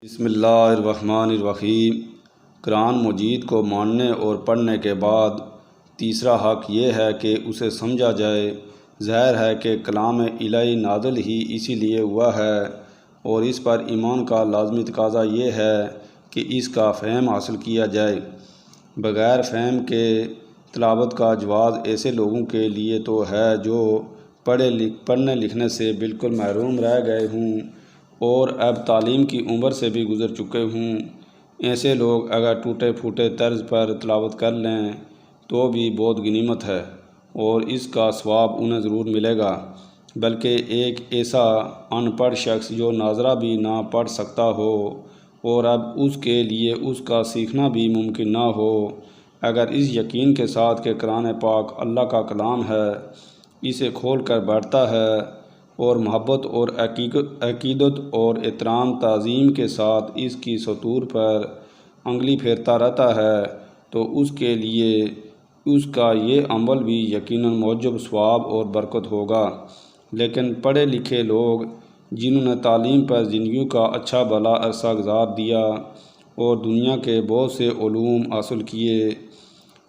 بسم اللہ الرحمن الرحیم۔ قرآن مجید کو ماننے اور پڑھنے کے بعد تیسرا حق یہ ہے کہ اسے سمجھا جائے۔ ظاہر ہے کہ کلام الہی نازل ہی اسی لیے ہوا ہے اور اس پر ایمان کا لازمی تقاضا یہ ہے کہ اس کا فہم حاصل کیا جائے۔ بغیر فہم کے تلاوت کا جواز ایسے لوگوں کے لیے تو ہے جو پڑھنے لکھنے سے بالکل محروم رہ گئے ہوں اور اب تعلیم کی عمر سے بھی گزر چکے ہوں۔ ایسے لوگ اگر ٹوٹے پھوٹے طرز پر تلاوت کر لیں تو بھی بہت غنیمت ہے اور اس کا ثواب انہیں ضرور ملے گا، بلکہ ایک ایسا ان پڑھ شخص جو ناظرہ بھی نہ پڑھ سکتا ہو اور اب اس کے لیے اس کا سیکھنا بھی ممکن نہ ہو، اگر اس یقین کے ساتھ کہ قرآن پاک اللہ کا کلام ہے اسے کھول کر بیٹھتا ہے اور محبت اور عقیدت اور احترام تعظیم کے ساتھ اس کی سطور پر انگلی پھیرتا رہتا ہے تو اس کے لیے اس کا یہ عمل بھی یقیناً موجب ثواب اور برکت ہوگا۔ لیکن پڑھے لکھے لوگ جنہوں نے تعلیم پر زندگیوں کا اچھا بھلا عرصہ گزار دیا اور دنیا کے بہت سے علوم حاصل کیے،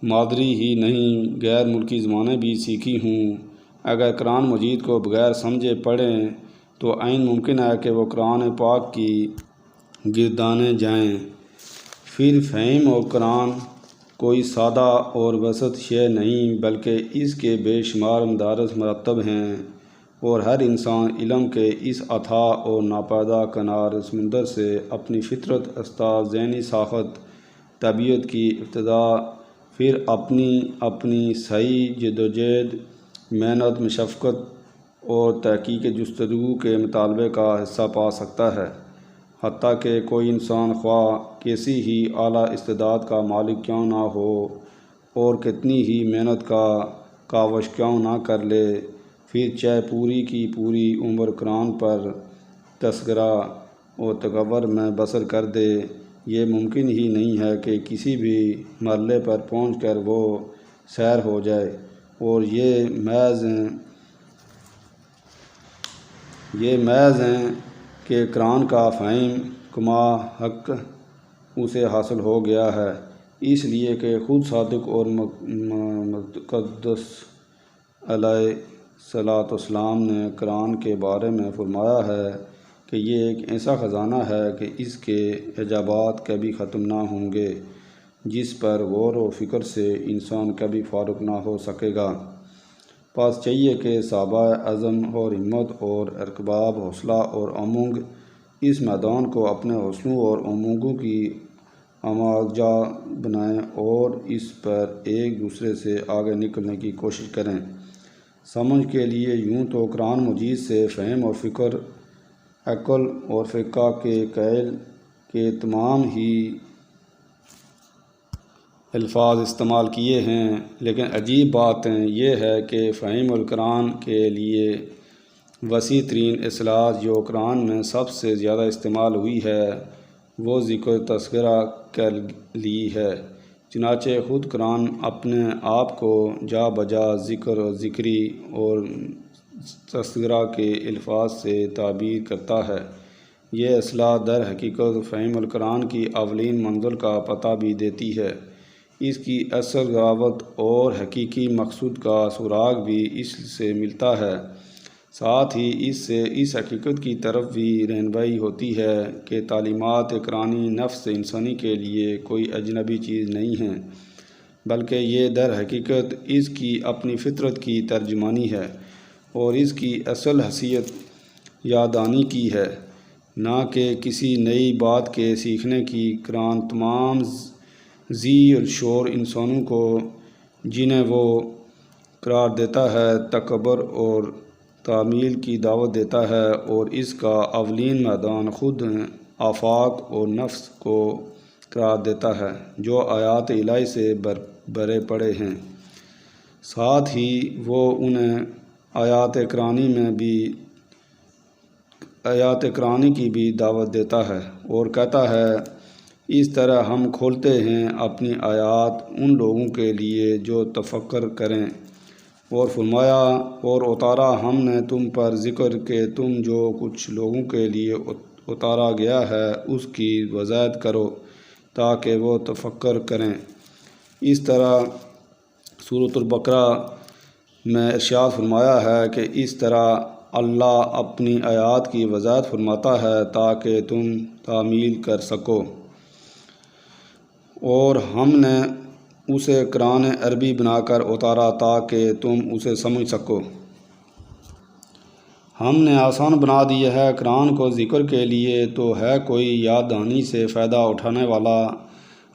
مادری ہی نہیں غیر ملکی زبانیں بھی سیکھی ہوں، اگر قرآن مجید کو بغیر سمجھے پڑھیں تو عین ممکن ہے کہ وہ قرآن پاک کی گردانے جائیں۔ پھر فہم اور قرآن کوئی سادہ اور بسط شے نہیں بلکہ اس کے بے شمار مدارس مرتب ہیں اور ہر انسان علم کے اس اتھاہ اور ناپیدا کنار سمندر سے اپنی فطرت، استاد، ذہنی ساخت، طبیعت کی ابتدا، پھر اپنی صحیح جدوجہد، محنت، مشقت اور تحقیق جستجو کے مطالبے کا حصہ پا سکتا ہے۔ حتیٰ کہ کوئی انسان خواہ کیسی ہی اعلیٰ استعداد کا مالک کیوں نہ ہو اور کتنی ہی محنت کا کاوش کیوں نہ کر لے، پھر چاہے پوری کی پوری عمر قرآن پر تذکرہ و تدبر میں بسر کر دے، یہ ممکن ہی نہیں ہے کہ کسی بھی مرحلے پر پہنچ کر وہ سیر ہو جائے، اور یہ محض ہیں کہ قرآن کا فہم کما حق اسے حاصل ہو گیا ہے، اس لیے کہ خود صادق اور مقدس علیہ الصلاۃ والسلام نے قرآن کے بارے میں فرمایا ہے کہ یہ ایک ایسا خزانہ ہے کہ اس کے عجائبات کبھی ختم نہ ہوں گے، جس پر غور و فکر سے انسان کبھی فارغ نہ ہو سکے گا۔ پس چاہیے کہ صحابہ عزم اور ہمت اور ارباب حوصلہ اور امنگ اس میدان کو اپنے حوصلوں اور امنگوں کی اماجہ بنائیں اور اس پر ایک دوسرے سے آگے نکلنے کی کوشش کریں۔ سمجھ کے لیے یوں تو قرآن مجید سے فہم اور فکر، عقل اور فقہ کے قائل کے تمام ہی الفاظ استعمال کیے ہیں، لیکن عجیب بات یہ ہے کہ فہم القرآن کے لیے وسیع ترین اصطلاح جو قرآن میں سب سے زیادہ استعمال ہوئی ہے وہ ذکر تذکرہ کر لی ہے، چنانچہ خود قرآن اپنے آپ کو جا بجا ذکر و ذکری اور تذکرہ کے الفاظ سے تعبیر کرتا ہے۔ یہ اصطلاح در حقیقت فہم القرآن کی اولین منزل کا پتہ بھی دیتی ہے، اس کی اصل غرابت اور حقیقی مقصود کا سراغ بھی اس سے ملتا ہے، ساتھ ہی اس سے اس حقیقت کی طرف بھی رہنمائی ہوتی ہے کہ تعلیمات قرآنی نفس انسانی کے لیے کوئی اجنبی چیز نہیں ہیں، بلکہ یہ در حقیقت اس کی اپنی فطرت کی ترجمانی ہے اور اس کی اصل حیثیت یاددہانی کی ہے، نہ کہ کسی نئی بات کے سیکھنے کی۔ قرآن تمام ذی الشعور انسانوں کو جنہیں وہ قرار دیتا ہے تکبر اور تعمیل کی دعوت دیتا ہے، اور اس کا اولین میدان خود آفاق اور نفس کو قرار دیتا ہے جو آیات الہی سے بھرے پڑے ہیں، ساتھ ہی وہ انہیں آیات قرآنی کی بھی دعوت دیتا ہے اور کہتا ہے، اس طرح ہم کھولتے ہیں اپنی آیات ان لوگوں کے لیے جو تفکر کریں، اور فرمایا اور اتارا ہم نے تم پر ذکر کہ تم جو کچھ لوگوں کے لیے اتارا گیا ہے اس کی وضاحت کرو تاکہ وہ تفکر کریں۔ اس طرح سورۃ البقرہ میں ارشاد فرمایا ہے کہ اس طرح اللہ اپنی آیات کی وضاحت فرماتا ہے تاکہ تم تعمیل کر سکو، اور ہم نے اسے قرآن عربی بنا کر اتارا تاکہ تم اسے سمجھ سکو۔ ہم نے آسان بنا دیا ہے قرآن کو ذکر کے لیے، تو ہے کوئی یاد دہانی سے فائدہ اٹھانے والا۔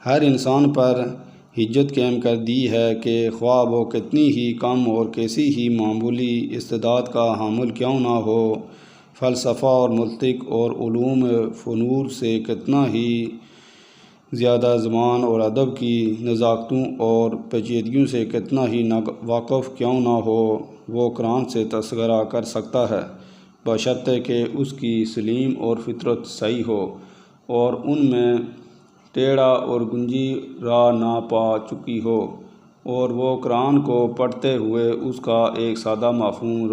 ہر انسان پر حجت قائم کر دی ہے کہ خواہ وہ کتنی ہی کم اور کیسی ہی معمولی استعداد کا حامل کیوں نہ ہو، فلسفہ اور منطق اور علوم فنون سے کتنا ہی زیادہ زبان اور ادب کی نزاکتوں اور پیچیدگیوں سے کتنا ہی واقف کیوں نہ ہو، وہ قرآن سے تذکرہ کر سکتا ہے، بشرطے کہ اس کی سلیم اور فطرت صحیح ہو اور ان میں ٹیڑھا اور گنجی راہ نہ پا چکی ہو، اور وہ قرآن کو پڑھتے ہوئے اس کا ایک سادہ مفہوم